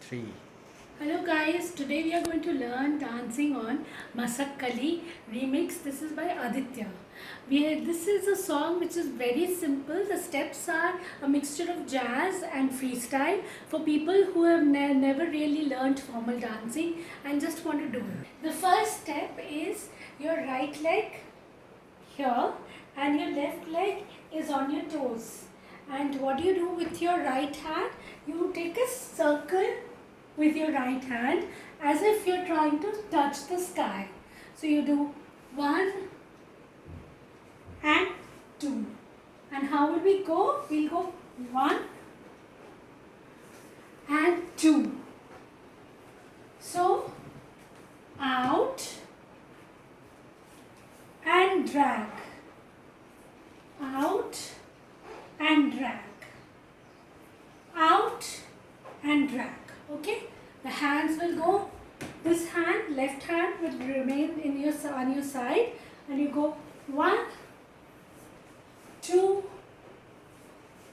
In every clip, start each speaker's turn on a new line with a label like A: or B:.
A: 3.
B: Hello guys, today we are going to learn dancing on Masakkali remix. This is by Aditya. This is a song which is very simple. The steps are a mixture of jazz and freestyle for people who have never really learned formal dancing and just want to do it. The first step is your right leg here and your left leg is on your toes. And what do you do with your right hand? You take a circle with your right hand as if you're trying to touch the sky. So you do 1 and 2. And how will we go? We'll go 1 and 2. So out and drag. Out and drag. Out and drag. Okay, the hands will go, this hand, left hand will remain on your side and you go 1, 2,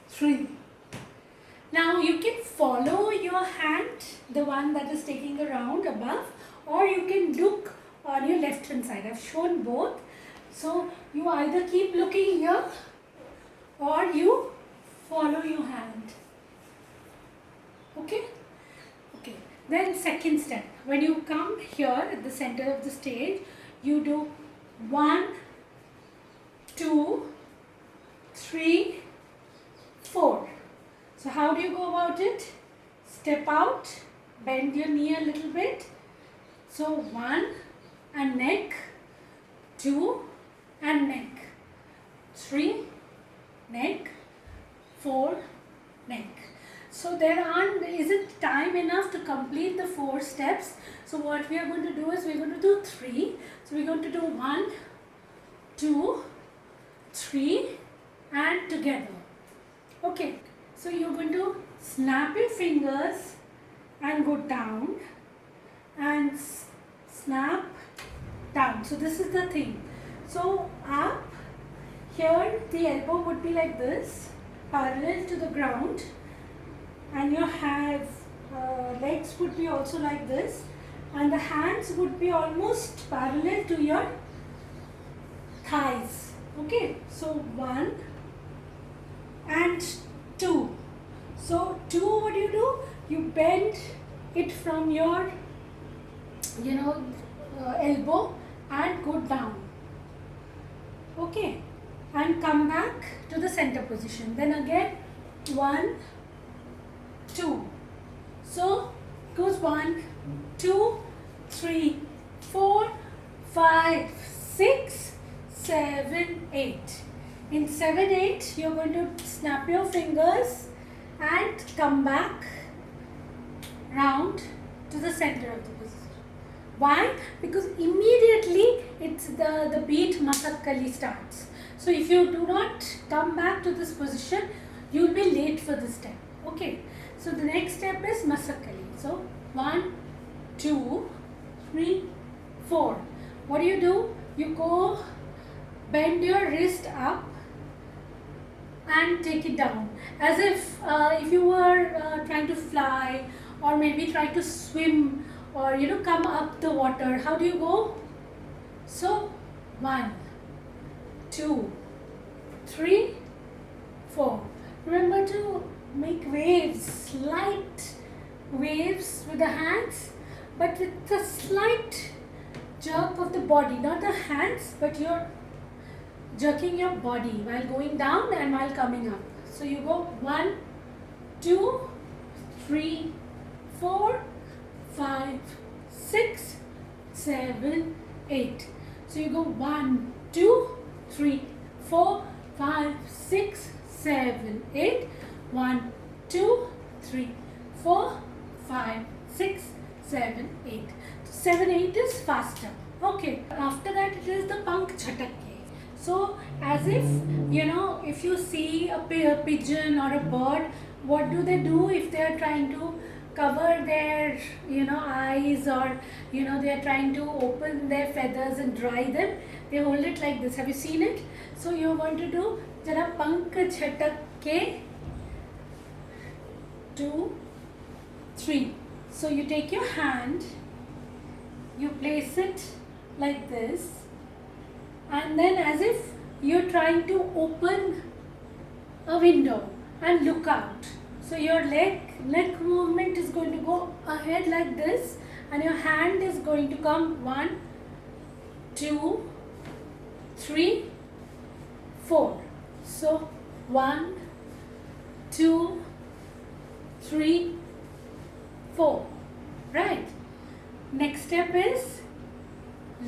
B: 3. Now you can follow your hand, the one that is taking a round above, or you can look on your left hand side. I've shown both. So you either keep looking here or you follow your hand. Okay? Okay. Then second step. When you come here at the center of the stage, you do 1, 2, 3, 4. So how do you go about it? Step out, bend your knee a little bit. So 1 and neck, 2 and neck, 3, neck, 4, neck. So isn't time enough to complete the 4 steps. So what we are going to do is we're going to do 3. So we're going to do 1, 2, 3 and together. Okay. So you're going to snap your fingers and go down and snap down. So this is the thing. So up here the elbow would be like this, parallel to the ground. And your legs would be also like this, and the hands would be almost parallel to your thighs. Okay, so 1 and 2. So 2, what do? You bend it from your elbow and go down. Okay, and come back to the center position. Then again 1, 2. So goes 1, 2, 3, 4, 5, 6, 7, 8. In 7, 8, you're going to snap your fingers and come back round to the center of the position. Why? Because immediately it's the beat Masakkali starts. So if you do not come back to this position, you'll be late for this step. Okay. So the next step is Masakkali. So 1, 2, 3, 4. What do? You go bend your wrist up and take it down as if you were trying to fly or maybe try to swim or come up the water. How do you go? So 1, 2, 3, 4. Remember to make waves, slight waves with the hands, but with a slight jerk of the body, not the hands, but you're jerking your body while going down and while coming up. So you go 1, 2, 3, 4, 5, 6, 7, 8. So you go 1, 2, 3, 4, 5, 6, 7, 8. 1, 2, 3, 4, 5, 6, 7, 8. 7, 8 is faster. Okay. After that it is the Pank Jhatak. So as if, if you see a pigeon or a bird, what do if they are trying to cover their, eyes or, they are trying to open their feathers and dry them. They hold it like this. Have you seen it? So you're going to do Jara Pank Jhatak ke 2, 3. So you take your hand, you place it like this, and then as if you're trying to open a window and look out. So your neck movement is going to go ahead like this, and your hand is going to come 1, 2, 3, 4. So 1, 2, 3, 4. Right. Next step is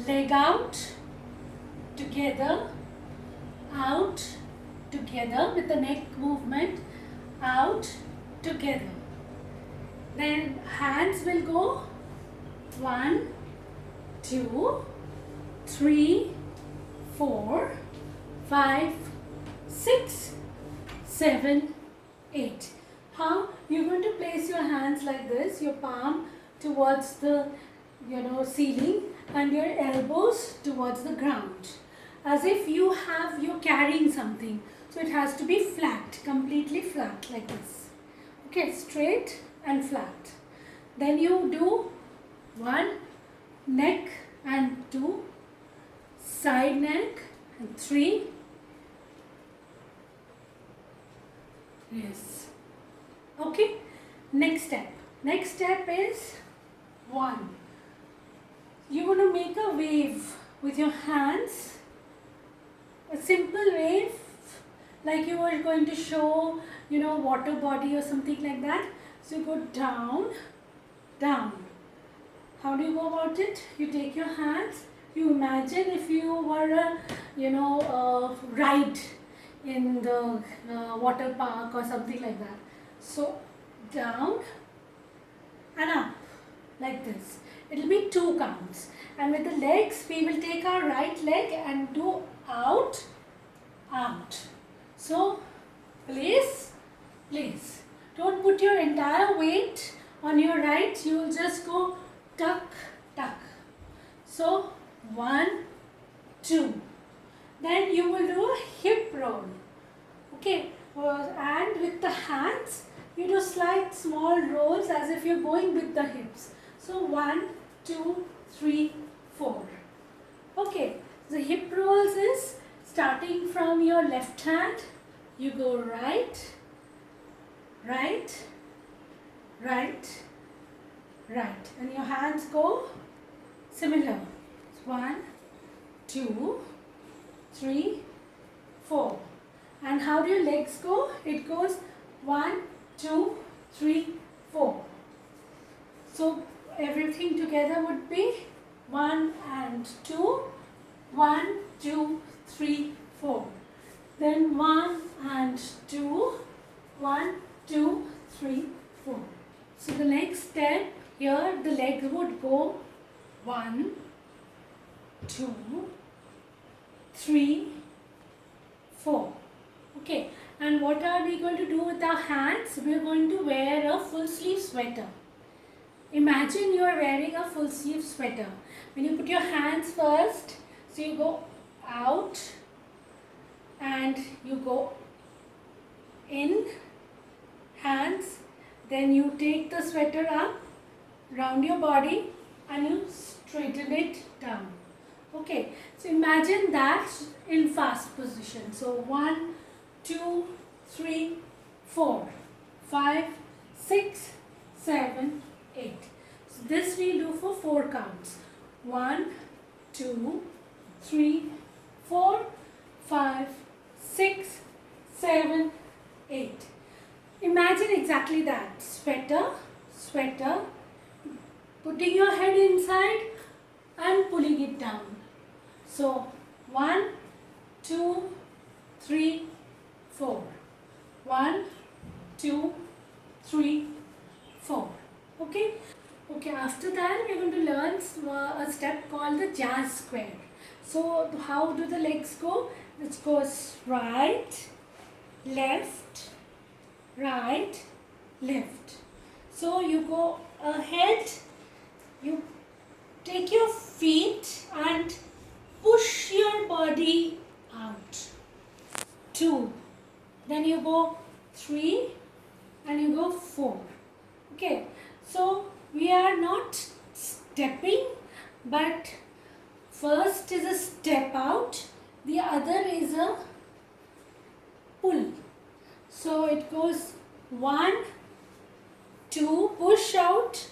B: leg out, together, out, together with the neck movement, out, together. Then hands will go 1, 2, 3, 4, 5, 6, 7, 8. How? You're going to place your hands like this, your palm towards the ceiling and your elbows towards the ground. As if you're carrying something. So it has to be flat, completely flat like this. Okay, straight and flat. Then you do 1 neck and 2 side neck and 3. Yes. Okay. Next step. Next step is 1. You're going to make a wave with your hands. A simple wave, like you were going to show, water body or something like that. So you go down, down. How do you go about it? You take your hands. You imagine if you were a ride in the water park or something like that. So down and up like this. It will be 2 counts. And with the legs, we will take our right leg and do out, out. So place, place. Don't put your entire weight on your right. You will just go tuck, tuck. So 1, 2. Then you will do a hip roll. Okay. And with the hands, you do slight small rolls as if you're going with the hips. So 1, 2, 3, 4. Okay. The hip rolls is starting from your left hand. You go right, right, right, right. And your hands go similar. 1, 2, 3, 4. And how do your legs go? It goes 1, 2, 3, 4. So everything together would be 1 and 2, 1, 2, 3, 4. Then 1 and 2, 1, 2, 3, 4. So the next step here, the leg would go 1, 2, 3, 4. Okay, and what are we going to do with our hands? We are going to wear a full sleeve sweater. Imagine you are wearing a full sleeve sweater. When you put your hands first, so you go out and you go in, hands, then you take the sweater up round your body and you straighten it down. Okay, so imagine that in fast position. So 1, 2, 3, 4, 5, 6, 7, 8. So this we do for 4 counts. 1, 2, 3, 4, 5, 6, 7, 8. Imagine exactly that. Sweater, sweater, putting your head inside and pulling it down. So 1, 2, 3, 4. 1, 2, 3, 4. Okay? Okay, after that we are going to learn a step called the jazz square. So how do the legs go? It goes right, left, right, left. So you go ahead, you take your feet and push your body out. 2. Then you go 3 and you go 4. Okay. So we are not stepping, but first is a step out, the other is a pull. So it goes 1, 2, push out,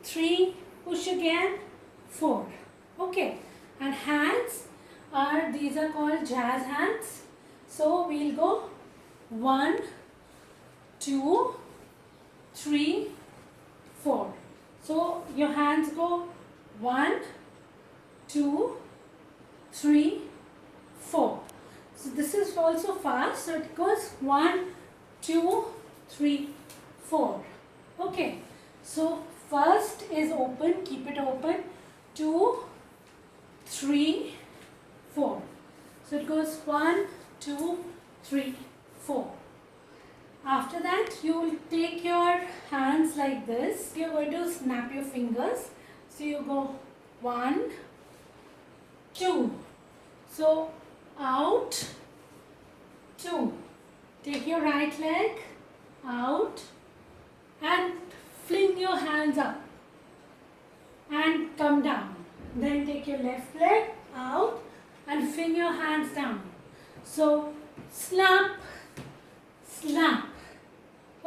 B: 3, push again, 4. Okay, and hands are, these are called jazz hands. So we'll go 1, 2, 3, 4. So your hands go 1, 2, 3, 4. So this is also fast. So it goes 1, 2, 3, 4. Okay. So first is open. Keep it open. 2, 3, 4. So it goes 1, 2, 3, 4. After that, you will take your hands like this. You are going to snap your fingers. So you go 1, 2. So out, 2. Take your right leg out and fling your hands up and come down. Then take your left leg out and fling your hands down. So slap, slap.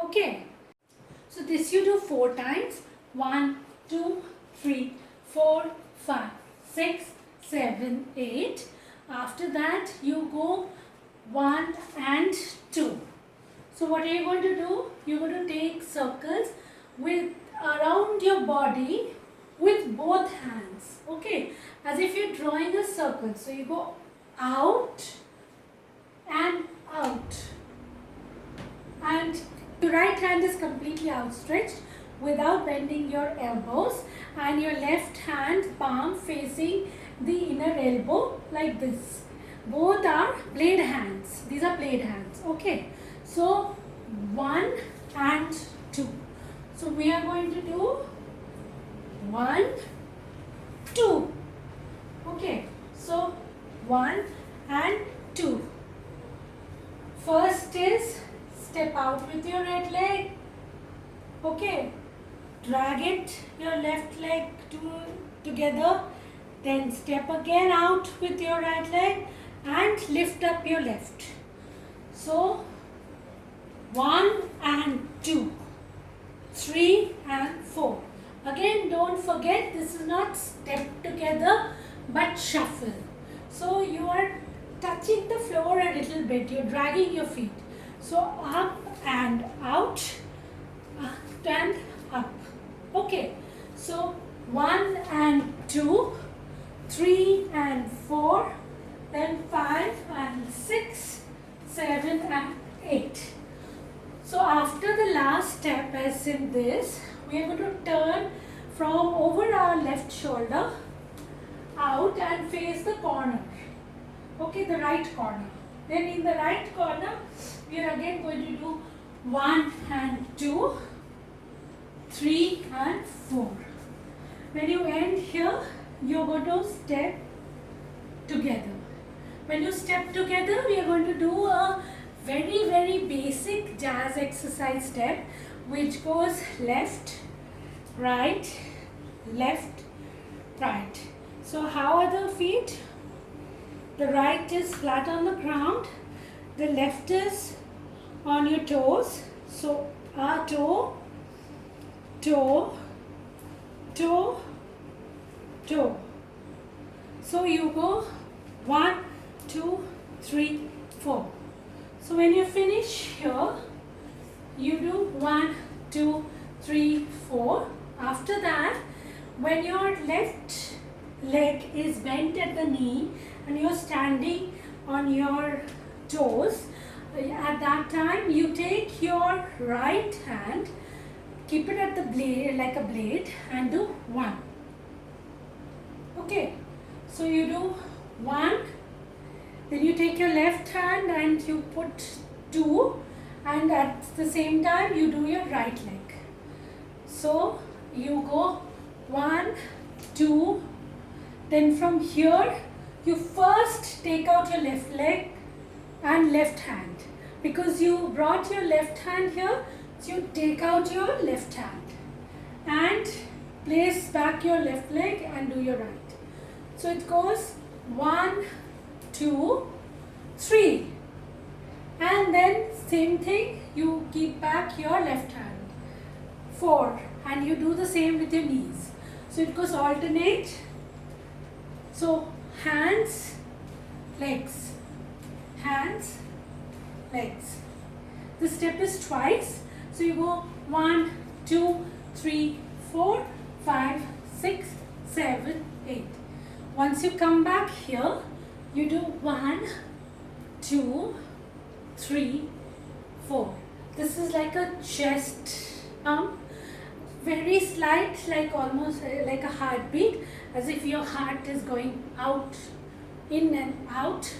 B: Okay. So this you do 4 times. 1, 2, 3, 4, 5, 6, 7, 8. After that you go 1 and 2. So what are you going to do? You're going to take circles with around your body with both hands. Okay, as if you're drawing a circle. So you go out and out, and your right hand is completely outstretched without bending your elbows, and your left hand palm facing the inner elbow like this. Both are blade hands. These are blade hands. Okay. So 1 and 2. So we are going to do 1, 2. Okay. So 1 and 2. First is step out with your right leg. Okay. Drag it, your left leg together. Then step again out with your right leg and lift up your left. So 1 and 2, 3 and 4. Again, don't forget, this is not step together but shuffle. So you are touching the floor a little bit, you're dragging your feet. So up and out and up. Okay, so 1 and 2, 3 and 4, then 5 and 6, 7 and 8. So after the last step, as in this, we are going to turn from over our left shoulder out and face the corner. Okay, the right corner. Then in the right corner, we are again going to do 1 and 2, 3 and 4. When you end here, you are going to step together. When you step together, we are going to do a very basic jazz exercise step, which goes left, right, left, right. So how are the feet? The right is flat on the ground, the left is on your toes. So toe, toe, toe, toe. So you go 1, 2, 3, 4. So when you finish here, you do 1, 2, 3, 4. After that, when your left leg is bent at the knee and you're standing on your toes, at that time you take your right hand, keep it at the blade like a blade, and do 1. Okay, so you do 1, then you take your left hand and you put 2, and at the same time you do your right leg. So you go 1, 2, then from here you first take out your left leg and left hand, because you brought your left hand here, so you take out your left hand and place back your left leg and do your right. So it goes 1, 2, 3. And then same thing, you keep back your left hand. 4. And you do the same with your knees. So it goes alternate. So hands, legs, hands, legs. The step is twice. So you go 1, 2, 3, 4, 5, 6, 7, 8. Once you come back here, you do 1, 2, 3, 4. This is like a chest pump. Very slight, like almost like a heartbeat, as if your heart is going out, in and out.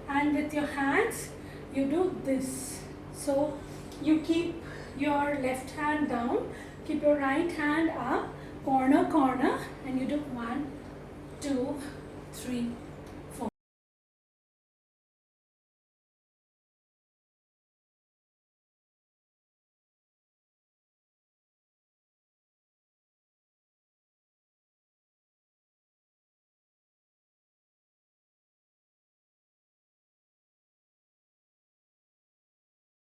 B: And with your hands, you do this. So you keep your left hand down, keep your right hand up, corner, corner, and you do 1, 2, 3,